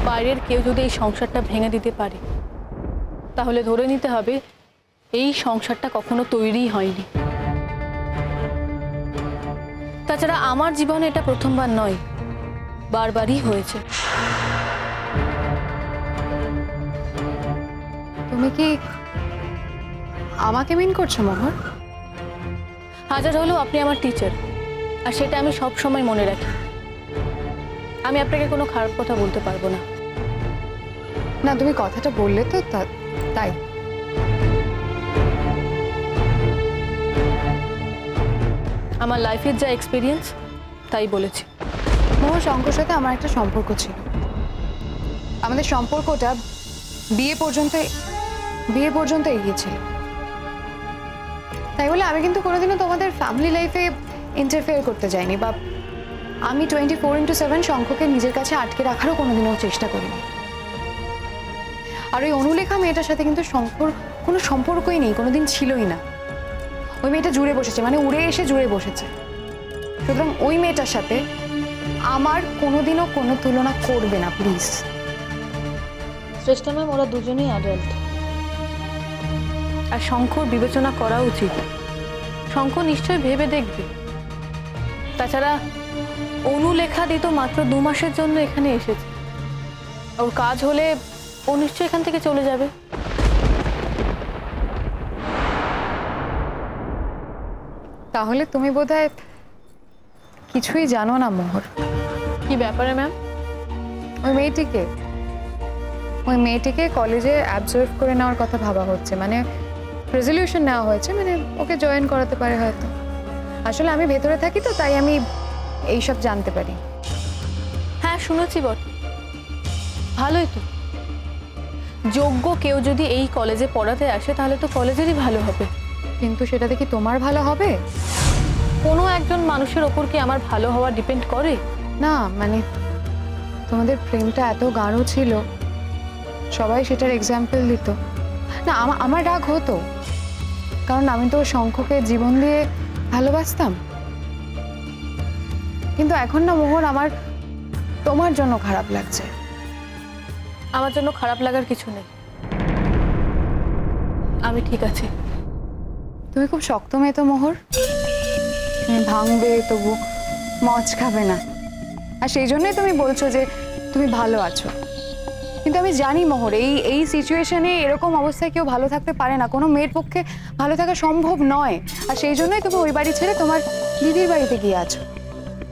বাইরের কেউ যদি এই সংসারটা ভেঙে দিতে পারে তাহলে ধরে নিতে হবে এই সংসারটা কখনো তৈরিই হয়নি। তাছাড়া আমার জীবনে এটা প্রথমবার নয়, বারবারই হয়েছে। তুমি কি আমাকে মিন করছো মোহর? হাজার হলেও আপনি আমার টিচার, আর সেটা আমি সব সময় মনে রাখি। আমি আপনাকে কোনো খারাপ কথা বলতে পারবো না। না, তুমি কথাটা বললে তো তাই। আমার লাইফের যা এক্সপিরিয়েন্স তাই বলেছি। মোহর, শঙ্কর সাথে আমার একটা সম্পর্ক ছিল। আমাদের সম্পর্কটা বিয়ে পর্যন্ত এগিয়েছিল। তাই বলে আমি কিন্তু কোনোদিনও তোমাদের ফ্যামিলি লাইফে ইন্টারফেয়ার করতে যাইনি, বা আমি 24/7 শঙ্ককে নিজের কাছে আটকে রাখারও কোনোদিনও চেষ্টা করিনি। আর ওই অনুলেখা মেয়েটার সাথে কিন্তু শঙ্কর কোনো সম্পর্কই নেই, কোনোদিন ছিলই না। ওই মেয়েটা জুড়ে বসেছে, মানে উড়ে এসে জুড়ে বসেছে। সুতরাং ওই মেয়েটার সাথে আমার কোনোদিনও কোনো তুলনা করবে না, প্লিজ। শ্রেষ্ঠা ম্যাম, ওরা দুজনেই অ্যাডাল্ট, আর শঙ্কর বিবেচনা করা উচিত। শঙ্কর নিশ্চয়ই ভেবে দেখবে। তাছাড়া অনুলেখা দিত মাত্র 2 মাসের জন্য এখানে এসেছে। ওর কাজ হলে ও নিশ্চয়ই এখান থেকে চলে যাবে। তাহলে তুমি বোধহয় কিছুই জানো না মোহর। কি ব্যাপারে ম্যাম? ওই মেয়েটিকে কলেজে অ্যাবজর্ভ করে নেওয়ার কথা ভাবা হচ্ছে, মানে রেজলিউশন নেওয়া হয়েছে, মানে ওকে জয়েন করাতে পারে হয়তো। আসলে আমি ভেতরে থাকি তো, তাই আমি এইসব জানতে পারি। হ্যাঁ, শুনেছি বট। ভালোই তো। যোগ্য কেউ যদি এই কলেজে পড়াতে আসে তাহলে তো কলেজেরই ভালো হবে। কিন্তু সেটাতে কি তোমার ভালো হবে? কোনো একজন মানুষের ওপর কি আমার ভালো হওয়া ডিপেন্ড করে? না, মানে তোমাদের প্রেমটা এত গাঢ় ছিল, সবাই সেটার এক্সাম্পল দিত না। আমার রাগ হতো, কারণ আমি তো শঙ্খকে জীবন দিয়ে ভালোবাসতাম। কিন্তু এখন না মোহর, আমার তোমার জন্য খারাপ লাগছে। আমার জন্য খারাপ লাগার কিছু নেই, আমি ঠিক আছি। তুমি খুব শক্ত মেয়ে তো মোহর, ভাঙবে তবু মজ খাবে না। আর সেই জন্যই তুমি বলছো যে তুমি ভালো আছো। কিন্তু আমি জানি মোহর, এই সিচুয়েশনে এরকম অবস্থায় কেউ ভালো থাকতে পারে না, কোনো মেয়ের পক্ষে ভালো থাকা সম্ভব নয়। আর সেই জন্যই তুমি ওই বাড়ি ছেড়ে তোমার দিদির বাড়িতে গিয়ে আছো।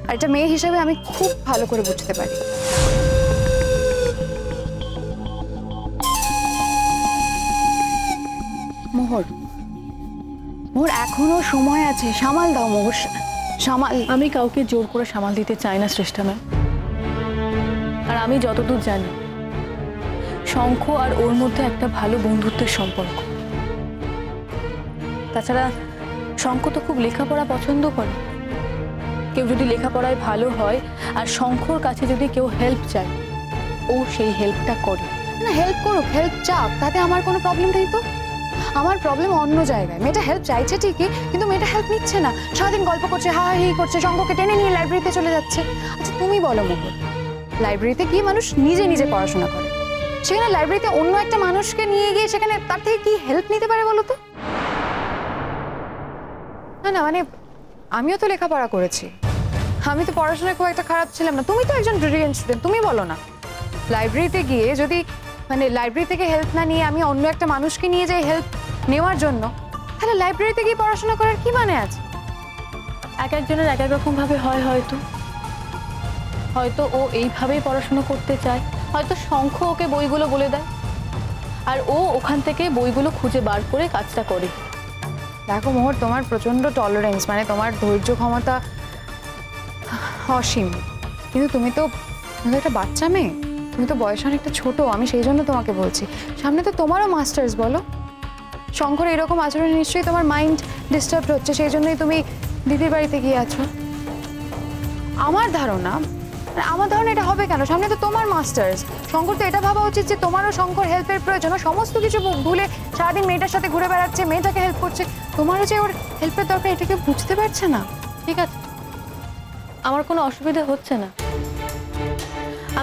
আর এটা মেয়ে হিসেবে আমি খুব ভালো করে বুঝতে পারি। মোহর, এখনো সময় আছে, সামাল দাও মোহর, সামাল। আমি কাউকে জোর করে সামাল দিতে চাই না শ্রেষ্ঠা ম্যাম। আর আমি যতদূর জানি শঙ্খ আর ওর মধ্যে একটা ভালো বন্ধুত্বের সম্পর্ক। তাছাড়া শঙ্খ তো খুব লেখাপড়া পছন্দ করে। কেউ যদি লেখাপড়ায় ভালো হয় আর শঙ্খর কাছে যদি কেউ হেল্প চায়, ও সেই হেল্পটা করে। না, হেল্প করুক, হেল্প চাক, তাতে আমার কোনো প্রবলেম নেই তো। আমার প্রবলেম অন্য জায়গায়। মেয়েটা হেল্প চাইছে ঠিকই, কিন্তু মেয়েটা হেল্প নিচ্ছে না। সারাদিন গল্প করছে, হা হি করছে, শঙ্খকে টেনে নিয়ে লাইব্রেরিতে চলে যাচ্ছে। আচ্ছা তুমি বলো মোহর, লাইব্রেরিতে গিয়ে মানুষ নিজে নিজে পড়াশোনা করে, সেখানে লাইব্রেরিতে অন্য একটা মানুষকে নিয়ে গিয়ে সেখানে তার থেকে কি হেল্প নিতে পারে বলো তো? না, মানে আমিও তো লেখাপড়া করেছি, আমি তো পড়াশোনায় খুব একটা খারাপ ছিলাম না। তুমি তো একজন ব্রিলিয়েন্ট স্টুডেন্ট, তুমি বলো না, লাইব্রেরিতে গিয়ে যদি মানে লাইব্রেরি থেকে হেল্প না নিয়ে আমি অন্য একটা মানুষকে নিয়ে যাই হেল্প নেওয়ার জন্য, তাহলে লাইব্রেরিতে গিয়ে পড়াশোনা করার কি মানে আছে? এক একজনের এক এক রকম ভাবে হয়। হয়তো ও এইভাবেই পড়াশোনা করতে চায়, হয়তো শঙ্খ ওকে বইগুলো বলে দেয় আর ও ওখান থেকে বইগুলো খুঁজে বার করে কাজটা করে। দেখো মোহর, তোমার প্রচন্ড টলারেন্স, মানে তোমার ধৈর্য ক্ষমতা অসীম। কিন্তু তুমি তো একটা বাচ্চা মেয়ে, তুমি তো বয়স অনেকটা ছোট। আমি সেই জন্য তোমাকে বলছি, সামনে তো তোমারও মাস্টার্স। বলো, শঙ্কর এরকম আচরণে নিশ্চয়ই তোমার মাইন্ড ডিস্টার্ব হচ্ছে, সেই জন্যই তুমি দিদির বাড়িতে গিয়ে আছো। আমার ধারণা এটা হবে কেন? সামনে তো তোমার মাস্টার্স। শঙ্কর তো এটা ভাবা উচিত যে তোমারও শঙ্কর হেল্পের প্রয়োজন। সমস্ত কিছু ভুলে সারাদিন মেয়েটার সাথে ঘুরে বেড়াচ্ছে, মেয়েটাকে হেল্প করছে, তোমারও যে ওর হেল্পের দরকার এটা কেউ বুঝতে পারছে না। ঠিক আছে, আমার কোনো অসুবিধা হচ্ছে না।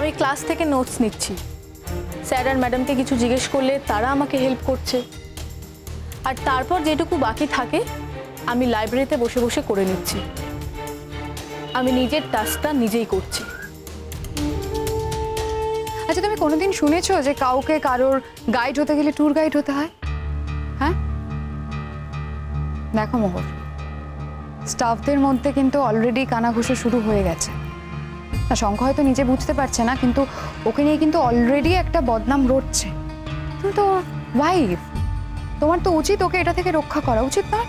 আমি ক্লাস থেকে নোটস নিচ্ছি, স্যার আর ম্যাডামকে কিছু জিজ্ঞেস করলে তারা আমাকে হেল্প করছে, আর তারপর যেটুকু বাকি থাকে আমি লাইব্রেরিতে বসে বসে করে নিচ্ছি। আমি নিজের টাস্কটা নিজেই করছি। আচ্ছা, তুমি কোনোদিন শুনেছো যে কাউকে কারোর গাইড হতে গেলে ট্যুর গাইড হতে হয়? হ্যাঁ, দেখো মোহর, স্টাফদের মধ্যে কিন্তু অলরেডি কানাঘুষো শুরু হয়ে গেছে। না, শঙ্খ হয়তো নিজে বুঝতে পারছে না, কিন্তু ওকে নিয়ে কিন্তু অলরেডি একটা বদনাম রটছে। তুমি তো ওয়াইফ, তোমার তো উচিত ওকে এটা থেকে রক্ষা করা, উচিত না?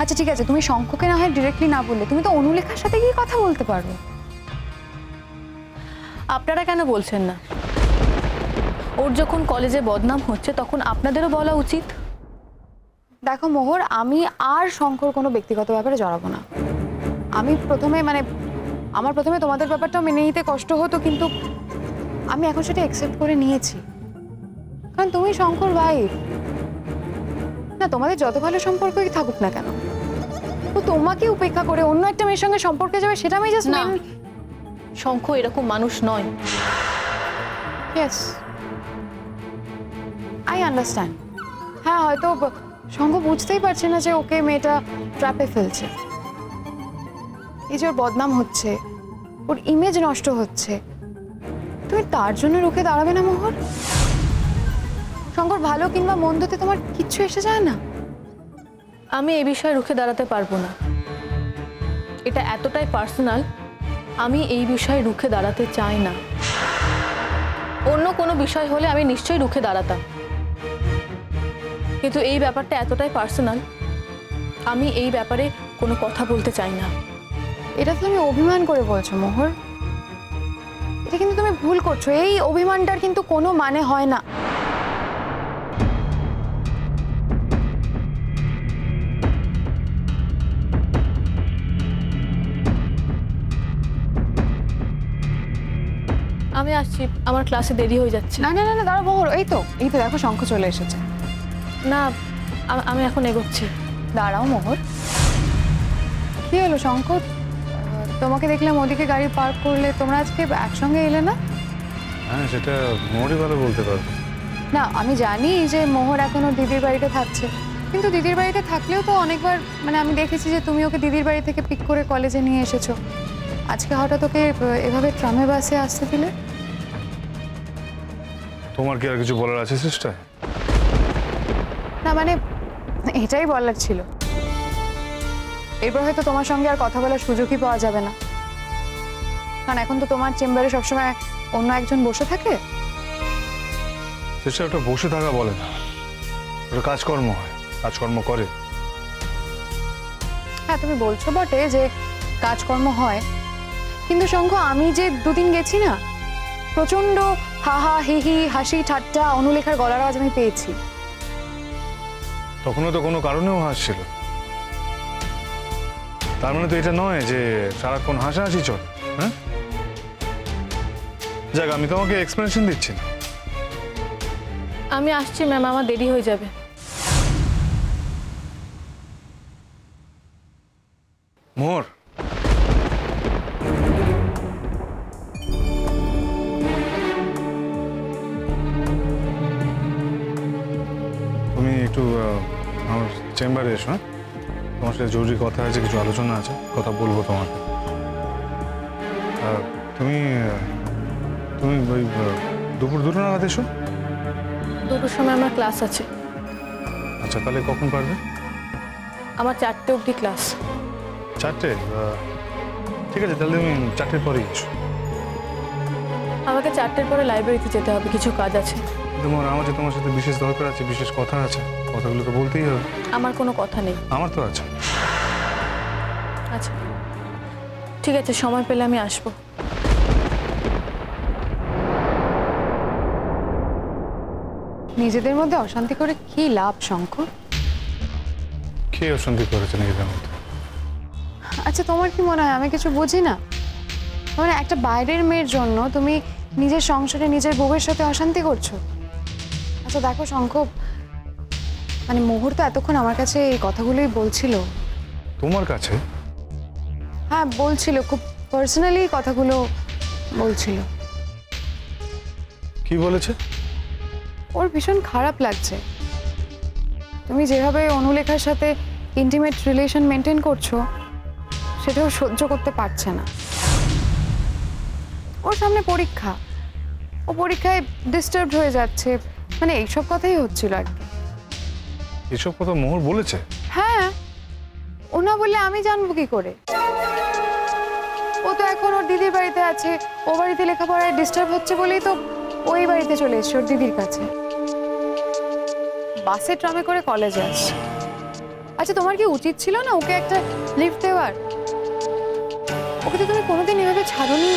আচ্ছা ঠিক আছে, তুমি শঙ্খকে না হয় ডিরেক্টলি না বললে, তুমি তো অনুলেখার সাথে গিয়ে কথা বলতে পারো। আপনারা কেন বলছেন না? ওর যখন কলেজে বদনাম হচ্ছে তখন আপনাদেরও বলা উচিত। দেখো মোহর, আমি আর শঙ্কর কোনো ব্যক্তিগত ব্যাপারে জড়াবো না। আমি আমার প্রথমে তোমাদের ব্যাপারটা মেনে নিতে কষ্ট হতো, কিন্তু আমি এখন সেটা অ্যাকসেপ্ট করে নিয়েছি, কারণ তুমি শঙ্কর ওয়াইফ না। তোমাদের যত ভালো সম্পর্কই থাকুক না কেন, তো তোমাকে উপেক্ষা করে অন্য একটা মেয়ের সঙ্গে সম্পর্কে যাবে, সেটা আমি জাস্ট না, শঙ্খ এরকম মানুষ নয়। Yes, I understand. হ্যাঁ, হয়তো শঙ্খ বুঝতেই পারছে না যে ওকে মেয়েটা ট্র্যাপে ফেলছে, এই যে ওর বদনাম হচ্ছে, ওর ইমেজ নষ্ট হচ্ছে, তুমি তার জন্য রুখে দাঁড়াবে না মোহর? শঙ্কর ভালো কিংবা মন্দতে তোমার কিচ্ছু এসে যায় না। আমি এই বিষয়ে রুখে দাঁড়াতে পারবো না, এটা এতটাই পার্সোনাল। আমি এই বিষয়ে রুখে দাঁড়াতে চাই না। অন্য কোনো বিষয় হলে আমি নিশ্চয়ই রুখে দাঁড়াতাম, কিন্তু এই ব্যাপারটা এতটাই পার্সোনাল, আমি এই ব্যাপারে কোনো কথা বলতে চাই না। এটা তো তুমি অভিমান করে বলছো মোহর, এটা কিন্তু তুমি ভুল করছো। এই অভিমানটার কিন্তু কোনো মানে হয় না। আমি আসছি, আমার ক্লাসে দেরি হয়ে যাচ্ছে। না না না না, দাঁড়াও মোহর, এই তো দেখো শঙ্খ চলে এসেছে। না, আমি এখন এগোচ্ছি। দাঁড়াও মোহর, কি হলো শঙ্খ? তোমাকে দেখলাম ওদিকে গাড়ি পার্ক করলে, তোমরা আজকে একসঙ্গে এলে না? হ্যাঁ, সেটা মোহরই ভালো বলতে পারবে। না, আমি জানি যে মোহর এখনো দিদির বাড়িতে থাকছে, কিন্তু দিদির বাড়িতে থাকলেও তো অনেকবার আমি দেখেছি যে তুমি ওকে দিদির বাড়ি থেকে পিক করে কলেজে নিয়ে এসেছো। আজকে হঠাৎ ওকে এভাবে ট্রামে বাসে আসতে দিলে? তোমার কি আর কিছু বলার আছে সিস্টার? না এটাই বলার ছিল। এরপর হয়তো তোমার সঙ্গে আর কথা বলার সুযোগই পাওয়া যাবে না, কারণ এখন তো তোমার চেম্বারে সবসময় অন্য একজন বসে থাকে। সিস্টার, ওটা বসে থাকা বলে না, ওটা কাজকর্ম হয়, কাজকর্ম করে। হ্যাঁ, তুমি বলছো বটে যে কাজকর্ম হয়, কিন্তু শঙ্খ আমি যে দুদিন গেছি না, প্রচন্ড হাহা হিহি হাসি ঠাট্টা অনুলেখার গলার আওয়াজ আমি পেয়েছি। তখনও তো কোনো কারণেও হাসছিল, তার মানে তো এটা নয় যে সারাক্ষণ হাসাহাসি চল। হ্যাঁ, যাক, আমি তোমাকে এক্সপ্লেনেশন দিচ্ছি না। আমি আসছি ম্যাম, আমার দেরি হয়ে যাবে। মোহর, তুমি একটু আমার চেম্বারে এসো। হ্যাঁ, তোমার সাথে জরুরি কথা আছে, কিছু আলোচনা আছে, কথা বলবো তোমাকে। তুমি ওই দুপুর 2টা নাগাদ এসো। 2টোর সময় আমার ক্লাস আছে। আচ্ছা, তাহলে কখন পারবে? আমার 4টে অবধি ক্লাস। 4টে? ঠিক আছে, তাহলে তুমি 4টের পরেই এসো। আমাকে 4টের পরে লাইব্রেরিতে যেতে হবে, কিছু কাজ আছে। তোমার আমার যে তোমার সাথে বিশেষ দরকার আছে, বিশেষ কথা আছে, কথাগুলো তো বলতেই হবে। আমার কোনো কথা নেই। আমার তো আছে। আচ্ছা ঠিক আছে, সময় পেলে আমি আসবো। নিজেদের মধ্যে অশান্তি করে কি লাভ শঙ্খ? কে অশান্তি করেছে নিজেদের মধ্যে? আচ্ছা, তোমার কি মনে হয় আমি কিছু বুঝি না? একটা বাইরের মেয়ের জন্য তুমি নিজের সংসারে নিজের বউয়ের সাথে অশান্তি করছো? আচ্ছা দেখো শঙ্খ, মোহর তো এতক্ষণ আমার কাছে এই কথাগুলোই বলছিল। তোমার কাছে? হ্যাঁ বলছিল, খুব পার্সোনালি কথাগুলো বলছিল। কি বলেছে? ওর ভীষণ খারাপ লাগছে তুমি যেভাবে অনুলেখার সাথে ইন্টিমেট রিলেশন মেনটেন করছো, সেটাও সহ্য করতে পারছে না। ওর সামনে পরীক্ষা, ও পরীক্ষায় ডিস্টার্বড হয়ে যাচ্ছে, মানে এইসব কথাই হচ্ছিল আর কি। এসব কথা মোহর বলেছে? হ্যাঁ, ও না বললে আমি জানবো কি করে? ও তো এখন ওর দিদির বাড়িতে আছে, ও বাড়িতে লেখাপড়ায় ডিস্টার্ব হচ্ছে বলেই তো ওই বাড়িতে চলে এসছে ওর দিদির কাছে। বাসে ট্রামে করে কলেজে আসছে। আচ্ছা, তোমার কি উচিত ছিল না ওকে একটা লিফট দেওয়ার? ওকে তো তুমি কোনোদিন এভাবে ছাড়োনি।